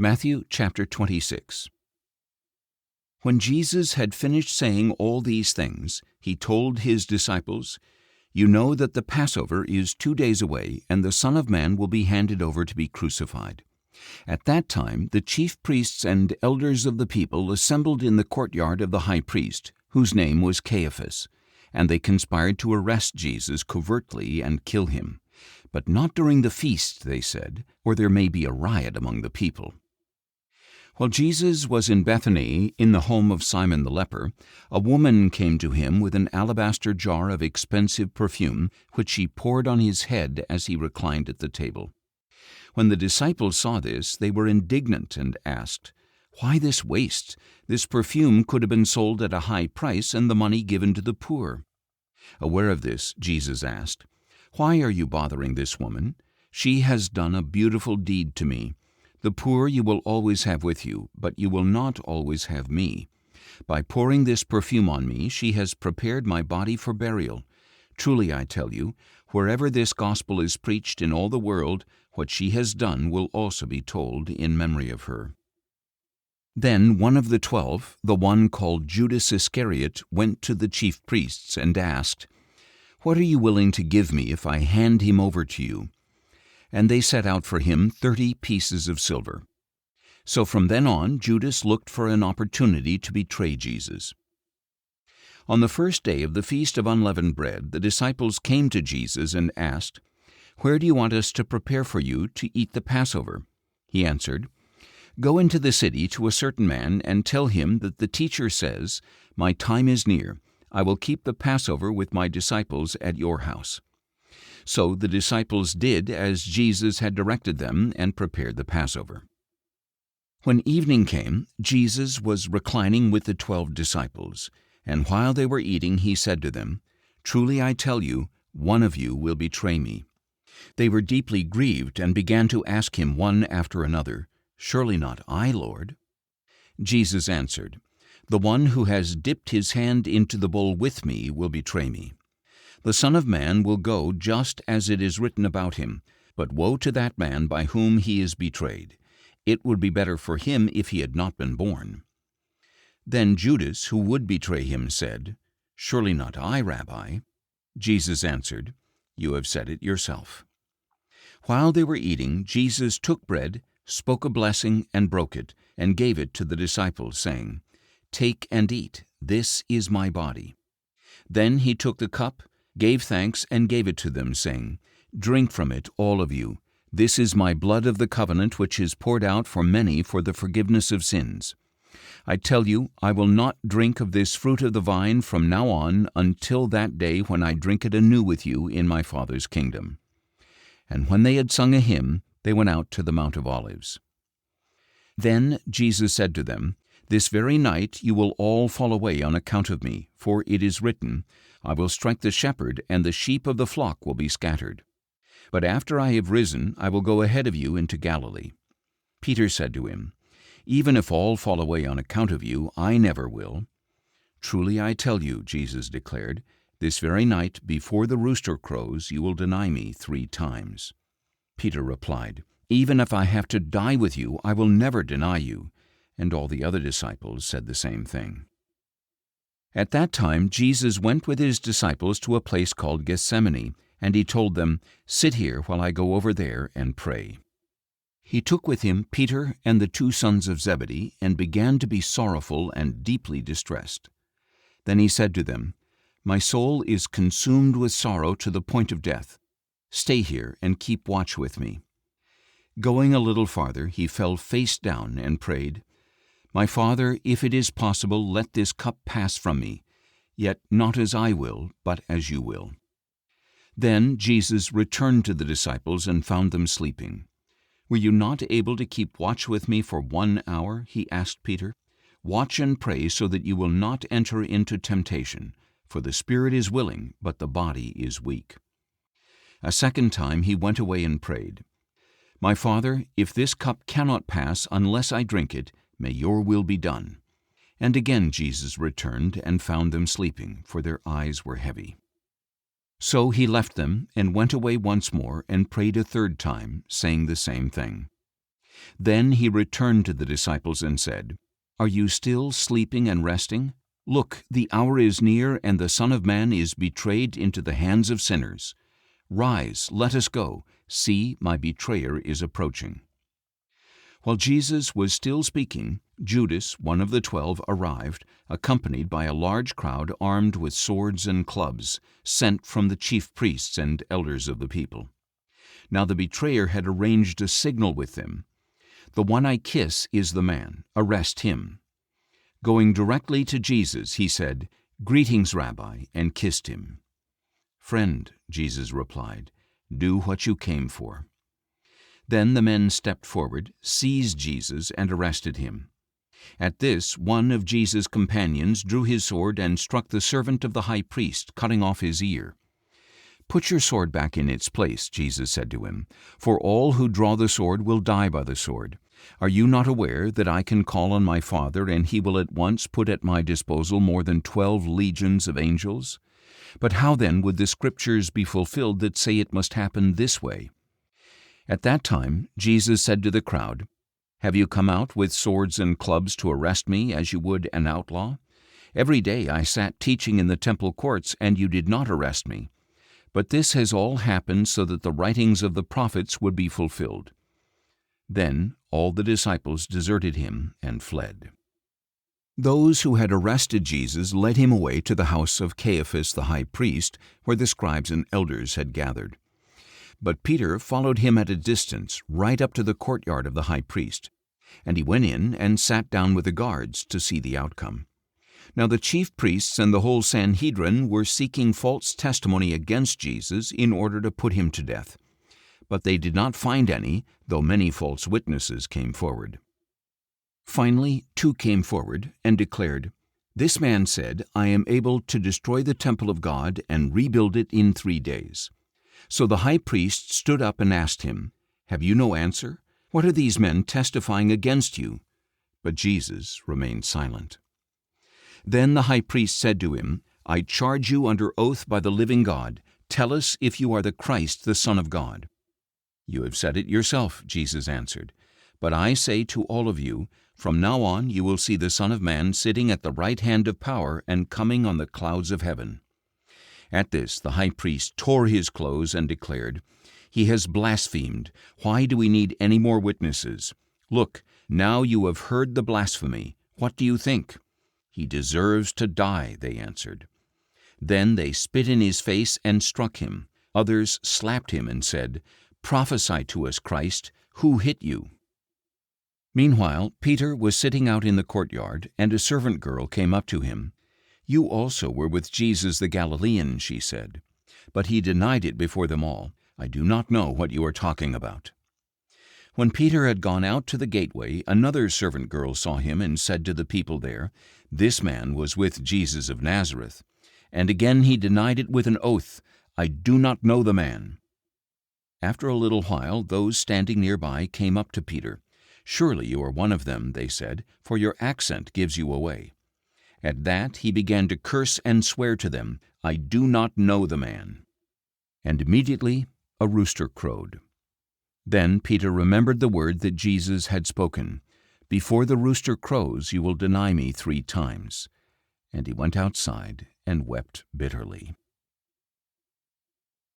Matthew chapter 26. When Jesus had finished saying all these things, he told his disciples, "You know that the Passover is 2 days away, and the Son of Man will be handed over to be crucified." At that time the chief priests and elders of the people assembled in the courtyard of the high priest, whose name was Caiaphas, and they conspired to arrest Jesus covertly and kill him. But not during the feast, they said, or there may be a riot among the people. While Jesus was in Bethany, in the home of Simon the leper, a woman came to him with an alabaster jar of expensive perfume, which she poured on his head as he reclined at the table. When the disciples saw this, they were indignant and asked, "Why this waste? This perfume could have been sold at a high price and the money given to the poor." Aware of this, Jesus asked, "Why are you bothering this woman? She has done a beautiful deed to me. The poor you will always have with you, but you will not always have me. By pouring this perfume on me, she has prepared my body for burial. Truly I tell you, wherever this gospel is preached in all the world, what she has done will also be told in memory of her." Then one of the 12, the one called Judas Iscariot, went to the chief priests and asked, "What are you willing to give me if I hand him over to you?" And they set out for him 30 pieces of silver. So from then on, Judas looked for an opportunity to betray Jesus. On the first day of the Feast of Unleavened Bread, the disciples came to Jesus and asked, "Where do you want us to prepare for you to eat the Passover?" He answered, "Go into the city to a certain man and tell him that the teacher says, 'My time is near. I will keep the Passover with my disciples at your house.'" So the disciples did as Jesus had directed them and prepared the Passover. When evening came, Jesus was reclining with the 12 disciples, and while they were eating, he said to them, "Truly I tell you, one of you will betray me." They were deeply grieved and began to ask him one after another, "Surely not I, Lord?" Jesus answered, "The one who has dipped his hand into the bowl with me will betray me. The Son of Man will go just as it is written about him, but woe to that man by whom he is betrayed. It would be better for him if he had not been born." Then Judas, who would betray him, said, "Surely not I, Rabbi." Jesus answered, "You have said it yourself." While they were eating, Jesus took bread, spoke a blessing, and broke it, and gave it to the disciples, saying, "Take and eat, this is my body." Then he took the cup, gave thanks, and gave it to them, saying, "Drink from it, all of you. This is my blood of the covenant, which is poured out for many for the forgiveness of sins. I tell you, I will not drink of this fruit of the vine from now on until that day when I drink it anew with you in my Father's kingdom." And when they had sung a hymn, they went out to the Mount of Olives. Then Jesus said to them, "This very night you will all fall away on account of me, for it is written, 'I will strike the shepherd, and the sheep of the flock will be scattered.' But after I have risen, I will go ahead of you into Galilee." Peter said to him, "Even if all fall away on account of you, I never will." "Truly I tell you," Jesus declared, "this very night, before the rooster crows, you will deny me 3 times." Peter replied, "Even if I have to die with you, I will never deny you." And all the other disciples said the same thing. At that time Jesus went with his disciples to a place called Gethsemane, and he told them, "Sit here while I go over there and pray." He took with him Peter and the 2 sons of Zebedee, and began to be sorrowful and deeply distressed. Then he said to them, "My soul is consumed with sorrow to the point of death. Stay here and keep watch with me." Going a little farther, he fell face down and prayed, "My Father, if it is possible, let this cup pass from me, yet not as I will, but as you will." Then Jesus returned to the disciples and found them sleeping. "Were you not able to keep watch with me for 1 hour?" he asked Peter. "Watch and pray so that you will not enter into temptation, for the spirit is willing, but the body is weak." A second time he went away and prayed, "My Father, if this cup cannot pass unless I drink it, may your will be done." And again Jesus returned and found them sleeping, for their eyes were heavy. So he left them and went away once more and prayed a third time, saying the same thing. Then he returned to the disciples and said, "Are you still sleeping and resting? Look, the hour is near, and the Son of Man is betrayed into the hands of sinners. Rise, let us go. See, my betrayer is approaching." While Jesus was still speaking, Judas, one of the 12, arrived, accompanied by a large crowd armed with swords and clubs, sent from the chief priests and elders of the people. Now the betrayer had arranged a signal with them. "The one I kiss is the man. Arrest him." Going directly to Jesus, he said, "Greetings, Rabbi," and kissed him. "Friend," Jesus replied, "do what you came for." Then the men stepped forward, seized Jesus, and arrested him. At this, one of Jesus' companions drew his sword and struck the servant of the high priest, cutting off his ear. "Put your sword back in its place," Jesus said to him, "for all who draw the sword will die by the sword. Are you not aware that I can call on my Father, and he will at once put at my disposal more than 12 legions of angels? But how then would the Scriptures be fulfilled that say it must happen this way?" At that time, Jesus said to the crowd, "Have you come out with swords and clubs to arrest me as you would an outlaw? Every day I sat teaching in the temple courts, and you did not arrest me. But this has all happened so that the writings of the prophets would be fulfilled." Then all the disciples deserted him and fled. Those who had arrested Jesus led him away to the house of Caiaphas the high priest, where the scribes and elders had gathered. But Peter followed him at a distance, right up to the courtyard of the high priest, and he went in and sat down with the guards to see the outcome. Now the chief priests and the whole Sanhedrin were seeking false testimony against Jesus in order to put him to death. But they did not find any, though many false witnesses came forward. Finally, 2 came forward and declared, "This man said, 'I am able to destroy the temple of God and rebuild it in 3 days.'" So the high priest stood up and asked him, "Have you no answer? What are these men testifying against you?" But Jesus remained silent. Then the high priest said to him, "I charge you under oath by the living God. Tell us if you are the Christ, the Son of God." "You have said it yourself," Jesus answered. "But I say to all of you, from now on you will see the Son of Man sitting at the right hand of power and coming on the clouds of heaven." At this the high priest tore his clothes and declared, "He has blasphemed. Why do we need any more witnesses? Look, now you have heard the blasphemy. What do you think?" "He deserves to die," they answered. Then they spit in his face and struck him. Others slapped him and said, "Prophesy to us, Christ. Who hit you?" Meanwhile, Peter was sitting out in the courtyard, and a servant girl came up to him. "You also were with Jesus the Galilean," she said. But he denied it before them all. "I do not know what you are talking about." When Peter had gone out to the gateway, another servant girl saw him and said to the people there, "This man was with Jesus of Nazareth." And again he denied it with an oath, "I do not know the man." After a little while, those standing nearby came up to Peter. "Surely you are one of them," they said, "for your accent gives you away." At that he began to curse and swear to them, "I do not know the man." And immediately a rooster crowed. Then Peter remembered the word that Jesus had spoken, "Before the rooster crows, you will deny me 3 times." And he went outside and wept bitterly.